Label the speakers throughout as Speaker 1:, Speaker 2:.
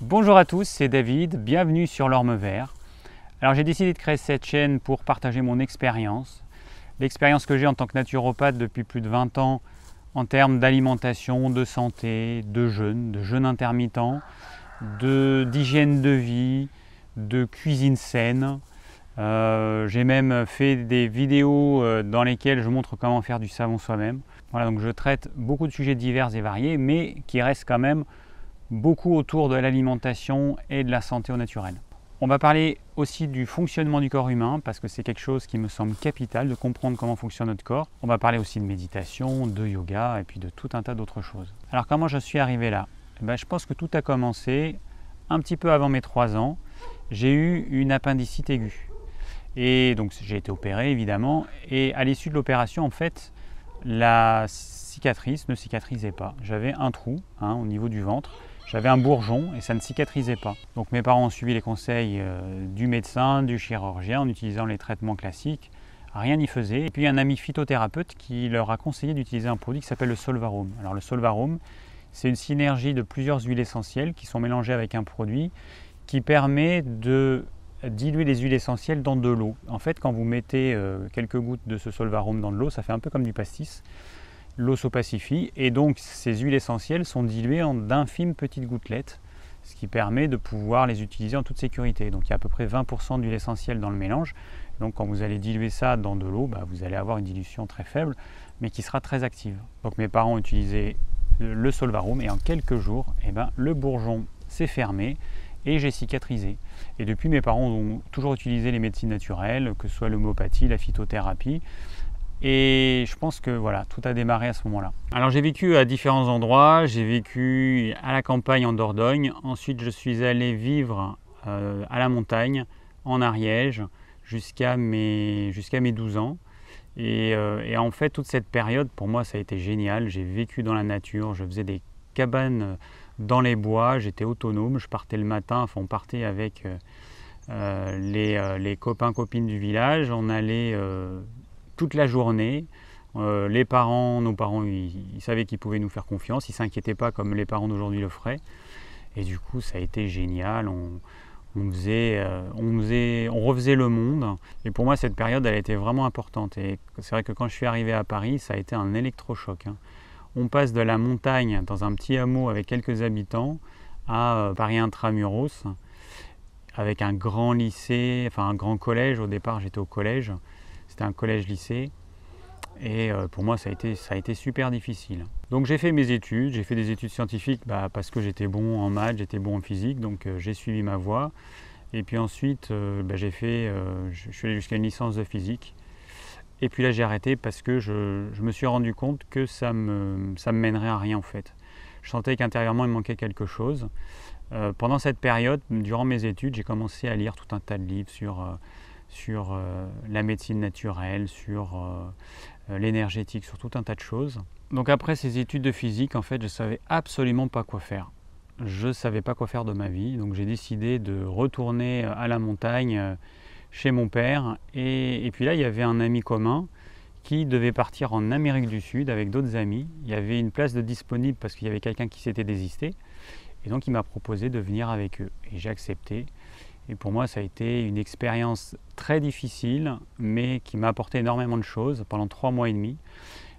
Speaker 1: Bonjour à tous, c'est David, bienvenue sur l'Orme Vert. Alors j'ai décidé de créer cette chaîne pour partager mon expérience, l'expérience que j'ai en tant que naturopathe depuis plus de 20 ans en termes d'alimentation, de santé, de jeûne intermittent, d'hygiène de vie, de cuisine saine. J'ai même fait des vidéos dans lesquelles je montre comment faire du savon soi-même. Voilà, donc je traite beaucoup de sujets divers et variés, mais qui restent quand même beaucoup autour de l'alimentation et de la santé au naturel. On va parler aussi du fonctionnement du corps humain parce que c'est quelque chose qui me semble capital de comprendre comment fonctionne notre corps. On va parler aussi de méditation, de yoga et puis de tout un tas d'autres choses. Alors comment je suis arrivé là? Je pense que tout a commencé un petit peu avant mes 3 ans. J'ai eu une appendicite aiguë. Et donc j'ai été opéré évidemment. Et à l'issue de l'opération, en fait, la cicatrice ne cicatrisait pas. J'avais un trou au niveau du ventre. J'avais un bourgeon et ça ne cicatrisait pas. Donc mes parents ont suivi les conseils du médecin, du chirurgien en utilisant les traitements classiques. Rien n'y faisait. Et puis un ami phytothérapeute qui leur a conseillé d'utiliser un produit qui s'appelle le Solvarum. Alors le Solvarum, c'est une synergie de plusieurs huiles essentielles qui sont mélangées avec un produit qui permet de diluer les huiles essentielles dans de l'eau. En fait, quand vous mettez quelques gouttes de ce Solvarum dans de l'eau, ça fait un peu comme du pastis. L'eau s'opacifie et donc ces huiles essentielles sont diluées en d'infimes petites gouttelettes, ce qui permet de pouvoir les utiliser en toute sécurité. Donc il y a à peu près 20% d'huile essentielle dans le mélange. Donc quand vous allez diluer ça dans de l'eau, vous allez avoir une dilution très faible, mais qui sera très active. Donc mes parents ont utilisé le Solvarum et en quelques jours, le bourgeon s'est fermé et j'ai cicatrisé. Et depuis, mes parents ont toujours utilisé les médecines naturelles, que ce soit l'homéopathie, la phytothérapie. Et je pense que voilà, tout a démarré à ce moment-là. Alors j'ai vécu à différents endroits, j'ai vécu à la campagne en Dordogne, ensuite je suis allé vivre à la montagne, en Ariège, jusqu'à mes 12 ans. Et en fait, toute cette période, pour moi, ça a été génial. J'ai vécu dans la nature, je faisais des cabanes dans les bois, j'étais autonome, je partais le matin, enfin on partait avec les copains, copines du village, on allait toute la journée. Nos parents, ils savaient qu'ils pouvaient nous faire confiance, ils ne s'inquiétaient pas comme les parents d'aujourd'hui le feraient. Et du coup, ça a été génial. On refaisait le monde. Et pour moi, cette période, elle a été vraiment importante. Et c'est vrai que quand je suis arrivé à Paris, ça a été un électrochoc. On passe de la montagne, dans un petit hameau avec quelques habitants, à Paris intramuros, avec un grand lycée, enfin un grand collège. Au départ, j'étais au collège. C'était un collège-lycée et pour moi ça a été super difficile. Donc j'ai fait mes études, j'ai fait des études scientifiques parce que j'étais bon en maths, j'étais bon en physique, donc j'ai suivi ma voie. Et puis ensuite je suis allé jusqu'à une licence de physique. Et puis là j'ai arrêté parce que je me suis rendu compte que ça me mènerait à rien en fait. Je sentais qu'intérieurement il me manquait quelque chose. Pendant cette période, durant mes études, j'ai commencé à lire tout un tas de livres sur la médecine naturelle, sur l'énergétique, sur tout un tas de choses. Donc après ces études de physique, en fait, je ne savais absolument pas quoi faire. Je ne savais pas quoi faire de ma vie, donc j'ai décidé de retourner à la montagne chez mon père. Et puis là, il y avait un ami commun qui devait partir en Amérique du Sud avec d'autres amis. Il y avait une place de disponible parce qu'il y avait quelqu'un qui s'était désisté. Et donc il m'a proposé de venir avec eux. Et j'ai accepté. Et pour moi, ça a été une expérience très difficile, mais qui m'a apporté énormément de choses pendant 3 mois et demi.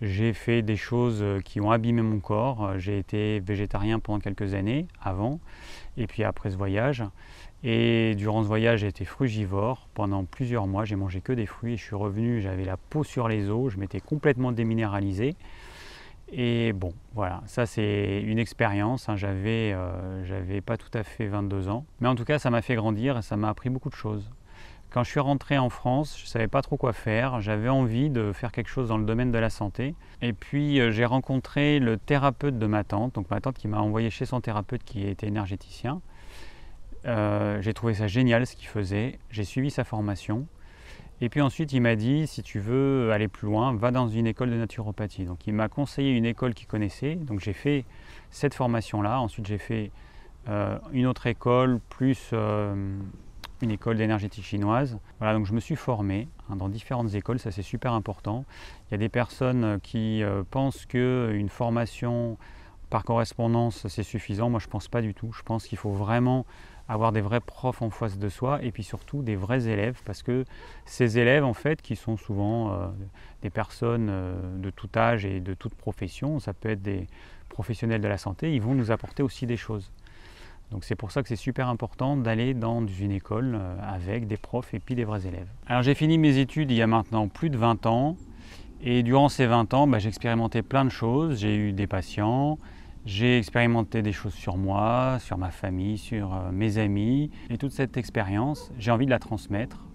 Speaker 1: J'ai fait des choses qui ont abîmé mon corps. J'ai été végétarien pendant quelques années avant, et puis après ce voyage. Et durant ce voyage, j'ai été frugivore pendant plusieurs mois. J'ai mangé que des fruits et je suis revenu, j'avais la peau sur les os, je m'étais complètement déminéralisé. Et bon, voilà, ça c'est une expérience, j'avais pas tout à fait 22 ans. Mais en tout cas, ça m'a fait grandir et ça m'a appris beaucoup de choses. Quand je suis rentré en France, je ne savais pas trop quoi faire, j'avais envie de faire quelque chose dans le domaine de la santé. Et puis j'ai rencontré le thérapeute de ma tante, donc ma tante qui m'a envoyé chez son thérapeute qui était énergéticien. J'ai trouvé ça génial ce qu'il faisait, j'ai suivi sa formation. Et puis ensuite, il m'a dit, si tu veux aller plus loin, va dans une école de naturopathie. Donc il m'a conseillé une école qu'il connaissait. Donc j'ai fait cette formation-là. Ensuite, j'ai fait une autre école, plus une école d'énergétique chinoise. Voilà, donc je me suis formé dans différentes écoles. Ça, c'est super important. Il y a des personnes qui pensent qu'une formation par correspondance c'est suffisant. Moi je pense pas du tout. Je pense qu'il faut vraiment avoir des vrais profs en face de soi et puis surtout des vrais élèves, parce que ces élèves en fait qui sont souvent des personnes de tout âge et de toute profession, ça peut être des professionnels de la santé, ils vont nous apporter aussi des choses. Donc c'est pour ça que c'est super important d'aller dans une école avec des profs et puis des vrais élèves. Alors j'ai fini mes études il y a maintenant plus de 20 ans et durant ces 20 ans, j'ai expérimenté plein de choses. J'ai eu des patients, j'ai expérimenté des choses sur moi, sur ma famille, sur mes amis. Et toute cette expérience, j'ai envie de la transmettre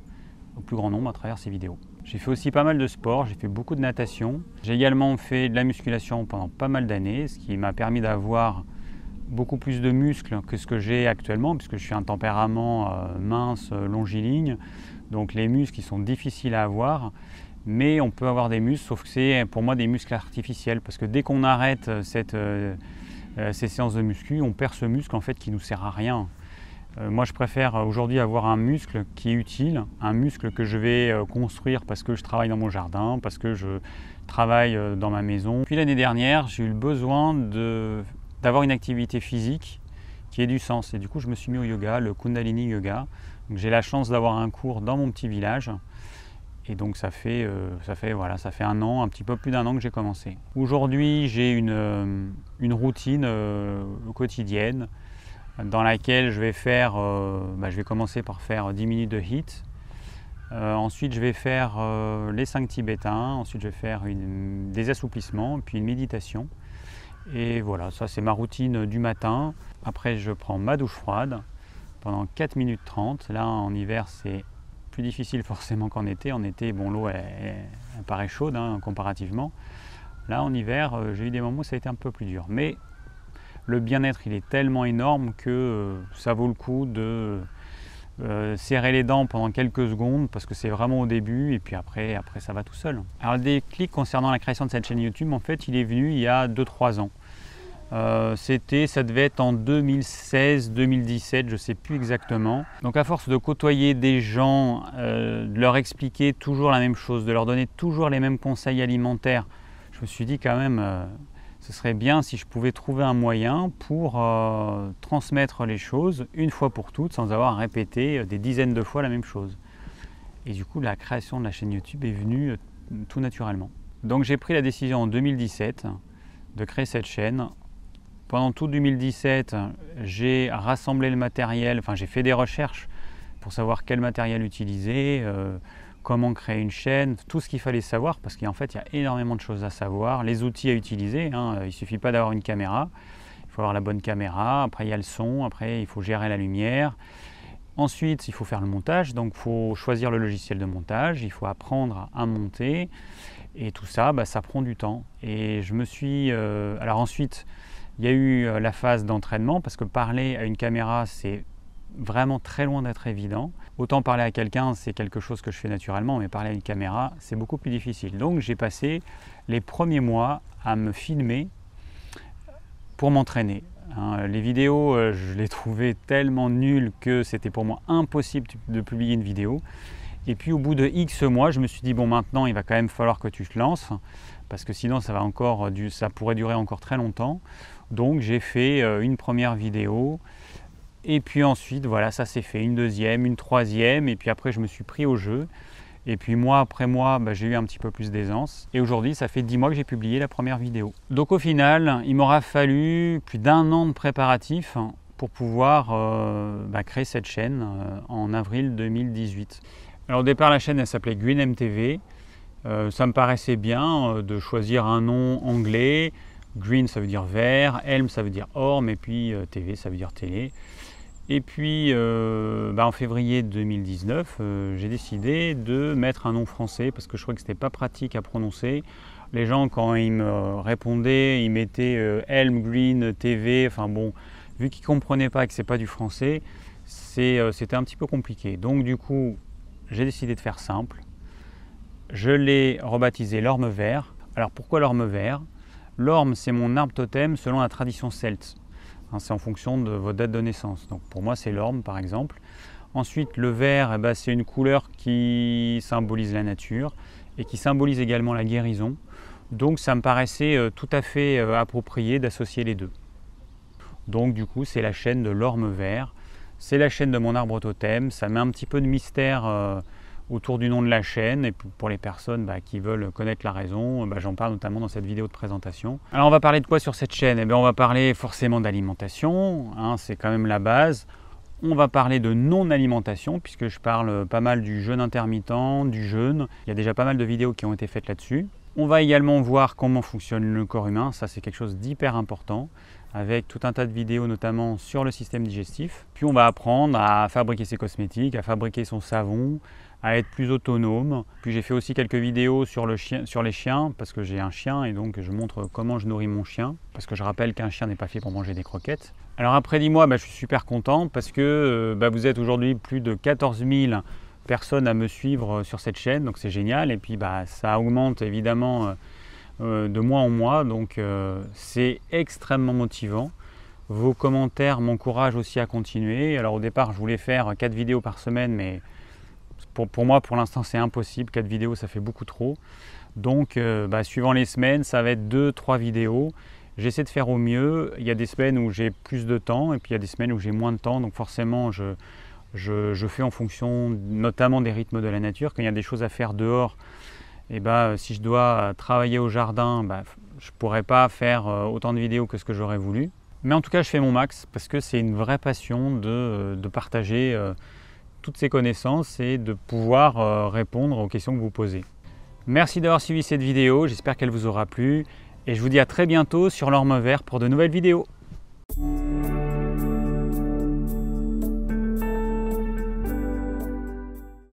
Speaker 1: au plus grand nombre à travers ces vidéos. J'ai fait aussi pas mal de sport, j'ai fait beaucoup de natation. J'ai également fait de la musculation pendant pas mal d'années, ce qui m'a permis d'avoir beaucoup plus de muscles que ce que j'ai actuellement, puisque je suis un tempérament mince, longiligne. Donc les muscles ils sont difficiles à avoir, mais on peut avoir des muscles, sauf que c'est pour moi des muscles artificiels, parce que dès qu'on arrête ces séances de muscu, on perd ce muscle en fait qui ne nous sert à rien. Moi je préfère aujourd'hui avoir un muscle qui est utile, un muscle que je vais construire parce que je travaille dans mon jardin, parce que je travaille dans ma maison. Puis l'année dernière, j'ai eu le besoin d'avoir une activité physique qui ait du sens. Et du coup, je me suis mis au yoga, le Kundalini Yoga. J'ai la chance d'avoir un cours dans mon petit village. Et donc ça fait un an, un petit peu plus d'un an que j'ai commencé. Aujourd'hui, j'ai une routine quotidienne dans laquelle je vais je vais commencer par faire 10 minutes de HIIT. Ensuite, je vais faire les 5 tibétains. Ensuite, je vais faire des assouplissements, puis une méditation. Et voilà, ça c'est ma routine du matin. Après, je prends ma douche froide pendant 4 minutes 30. Là, en hiver, c'est plus difficile forcément qu'en été. En été, bon, l'eau elle paraît chaude comparativement. Là, en hiver, j'ai eu des moments où ça a été un peu plus dur. Mais le bien-être, il est tellement énorme que ça vaut le coup de serrer les dents pendant quelques secondes, parce que c'est vraiment au début et puis après ça va tout seul. Alors le déclic concernant la création de cette chaîne YouTube, en fait, il est venu il y a 2-3 ans. Ça devait être en 2016-2017, je ne sais plus exactement. Donc à force de côtoyer des gens, de leur expliquer toujours la même chose, de leur donner toujours les mêmes conseils alimentaires, je me suis dit quand même, ce serait bien si je pouvais trouver un moyen pour transmettre les choses une fois pour toutes, sans avoir à répéter des dizaines de fois la même chose. Et du coup, la création de la chaîne YouTube est venue tout naturellement. Donc j'ai pris la décision en 2017 de créer cette chaîne. Pendant tout 2017, j'ai rassemblé le matériel, j'ai fait des recherches pour savoir quel matériel utiliser, comment créer une chaîne, tout ce qu'il fallait savoir, parce qu'en fait il y a énormément de choses à savoir, les outils à utiliser, il ne suffit pas d'avoir une caméra, il faut avoir la bonne caméra, après il y a le son, après il faut gérer la lumière, ensuite il faut faire le montage, donc il faut choisir le logiciel de montage, il faut apprendre à monter, et tout ça, ça prend du temps. Et je me suis... alors ensuite, il y a eu la phase d'entraînement, parce que parler à une caméra, c'est vraiment très loin d'être évident. Autant parler à quelqu'un, c'est quelque chose que je fais naturellement, mais parler à une caméra, c'est beaucoup plus difficile. Donc j'ai passé les premiers mois à me filmer pour m'entraîner. Les vidéos, je les trouvais tellement nulles que c'était pour moi impossible de publier une vidéo. Et puis au bout de X mois, je me suis dit, bon, maintenant il va quand même falloir que tu te lances, parce que sinon ça pourrait durer encore très longtemps. Donc j'ai fait une première vidéo, et puis ensuite, voilà, ça s'est fait, une deuxième, une troisième, et puis après je me suis pris au jeu. Et puis mois après mois, j'ai eu un petit peu plus d'aisance. Et aujourd'hui, ça fait 10 mois que j'ai publié la première vidéo. Donc au final, il m'aura fallu plus d'1 an de préparatifs pour pouvoir créer cette chaîne en avril 2018. Alors au départ, la chaîne elle s'appelait Green MTV. Ça me paraissait bien de choisir un nom anglais. Green ça veut dire vert, Elm ça veut dire orme, et puis TV ça veut dire télé. Et puis en février 2019, j'ai décidé de mettre un nom français parce que je trouvais que c'était pas pratique à prononcer. Les gens, quand ils me répondaient, ils mettaient Elm, Green, TV, vu qu'ils ne comprenaient pas que c'est pas du français, c'était un petit peu compliqué. Donc du coup, j'ai décidé de faire simple. Je l'ai rebaptisé l'orme vert. Alors pourquoi l'orme vert? L'orme, c'est mon arbre totem selon la tradition celte. C'est en fonction de votre date de naissance. Donc pour moi, c'est l'orme par exemple. Ensuite, le vert, c'est une couleur qui symbolise la nature et qui symbolise également la guérison. Donc ça me paraissait tout à fait approprié d'associer les deux. Donc du coup c'est la chaîne de l'orme vert, c'est la chaîne de mon arbre totem, ça met un petit peu de mystère autour du nom de la chaîne, et pour les personnes qui veulent connaître la raison, j'en parle notamment dans cette vidéo de présentation. Alors on va parler de quoi sur cette chaîne? On va parler forcément d'alimentation, hein, c'est quand même la base. On va parler de non-alimentation, puisque je parle pas mal du jeûne intermittent, du jeûne. Il y a déjà pas mal de vidéos qui ont été faites là-dessus. On va également voir comment fonctionne le corps humain, ça c'est quelque chose d'hyper important, avec tout un tas de vidéos notamment sur le système digestif. Puis on va apprendre à fabriquer ses cosmétiques, à fabriquer son savon, à être plus autonome. Puis j'ai fait aussi quelques vidéos sur les chiens, parce que j'ai un chien et donc je montre comment je nourris mon chien, parce que je rappelle qu'un chien n'est pas fait pour manger des croquettes. Alors après 10 mois, je suis super content parce que vous êtes aujourd'hui plus de 14 000 personnes à me suivre sur cette chaîne, donc c'est génial. Et puis ça augmente évidemment de mois en mois, donc c'est extrêmement motivant. Vos commentaires m'encouragent aussi à continuer. Alors au départ, je voulais faire 4 vidéos par semaine, mais pour moi, pour l'instant, c'est impossible. 4 vidéos, ça fait beaucoup trop. Donc, suivant les semaines, ça va être 2-3 vidéos. J'essaie de faire au mieux. Il y a des semaines où j'ai plus de temps et puis il y a des semaines où j'ai moins de temps. Donc forcément, je fais en fonction notamment des rythmes de la nature. Quand il y a des choses à faire dehors, si je dois travailler au jardin, je ne pourrais pas faire autant de vidéos que ce que j'aurais voulu. Mais en tout cas, je fais mon max parce que c'est une vraie passion de partager toutes ces connaissances et de pouvoir répondre aux questions que vous posez. Merci d'avoir suivi cette vidéo, j'espère qu'elle vous aura plu et je vous dis à très bientôt sur l'orme vert pour de nouvelles vidéos.